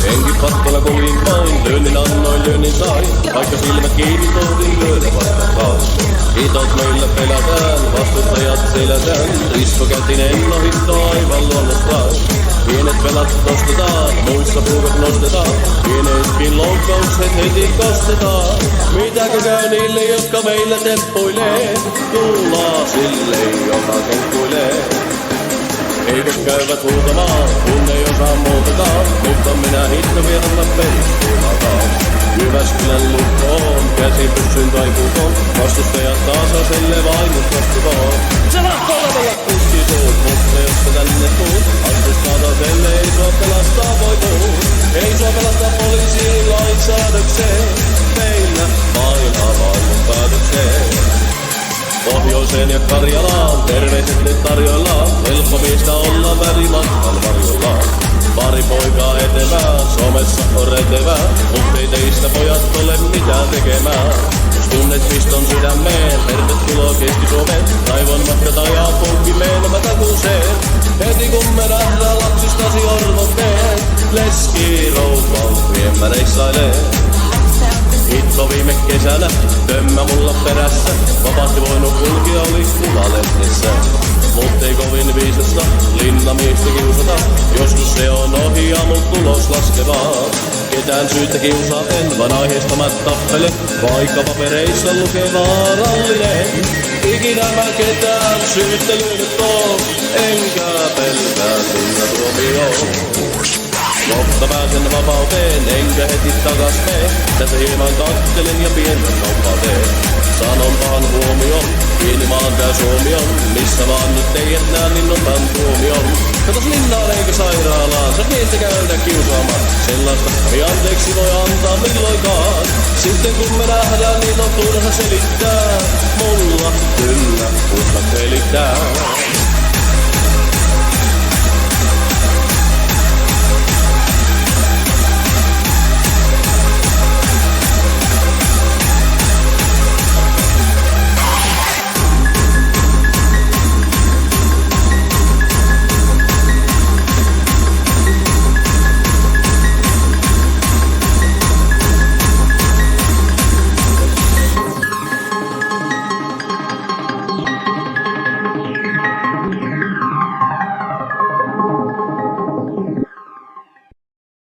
Henki katkolla kovin vain, lyönnin annoin, lyönnin sain. Vaikka silmät kiinni tohdin lyödä vastakkain. Hitot meillä pelätään, vastustajat selätään. Ristokätinen ohittaa aivan luonnostaan. Pienet pelat nostetaan, muissa puukat nostetaan. Pieneetkin loukkaukset heti kostetaan. Mitäkö käy niille, jotka meillä temppuilee? Tullaan sille, joka temppuilee. Eikö käyvät huutamaan, kun ei osaa muutakaan. Mutta minä hitto vierellä perustuumataan. Jyväskylän lukkoon, käsin pyssyn taikuukoon. Vastustajat tasaiselle vaimut kostukoon. Se lahtoo tavalla kuskisuun, mutta jos sä tänne tuut, astus tasaiselle ei sua pelastaa voi muut. Ei sua pelastaa poliisiin lainsäädökseen. Meillä painaa maailman päätökseen. Pohjoiseen ja Karjalaan, terveiset nyt tarjoillaan. Helppo mistä olla värimatkan varjoillaan. Pari poikaa etevää, somessa on retevää. Mut ei teistä pojat ole mitään tekemään. Jos tunnet piston sydämeen, tervetuloa Keski-Suomeen. Raivon matkat ajaa punkkimeen, mä takuuseen. Heti kun me nähdään lapsistasi orvotteen. Leski rouva viemäreissailee. Hitto viime kesänä, tömmä mulla perässä. Vapaasti voinut kulkia, oli kuvalehdessä. Mut ei kovin viisasta, linnamiestä kiusata. Joskus se on ohi ja mut tulos laskevaa. Ketään syyttä kiusaa en, vaan aiheesta mä tappelen. Vaikka papereissa lukee vaarallinen. Ikinä mä ketään syyttelynyt oon. Enkä pelkää sinä tuomioon. Kohta pääsen vapauteen, enkä heti takas mee. Tässä hieman kattelen ja pientä kauppaa teen. Sanonpahan huomioon, pieni maan tää Suomi on. Missä vaan nyt ei et nää, niin otan tuomion. Katos linnaan eikä sairaalaan, sä pientä käydä kiusaamaan. Sellaista ei anteeksi voi antaa milloinkaan. Sitten kun me nähdään, niin on turha selittää. Mulla kyllä uskat selittää.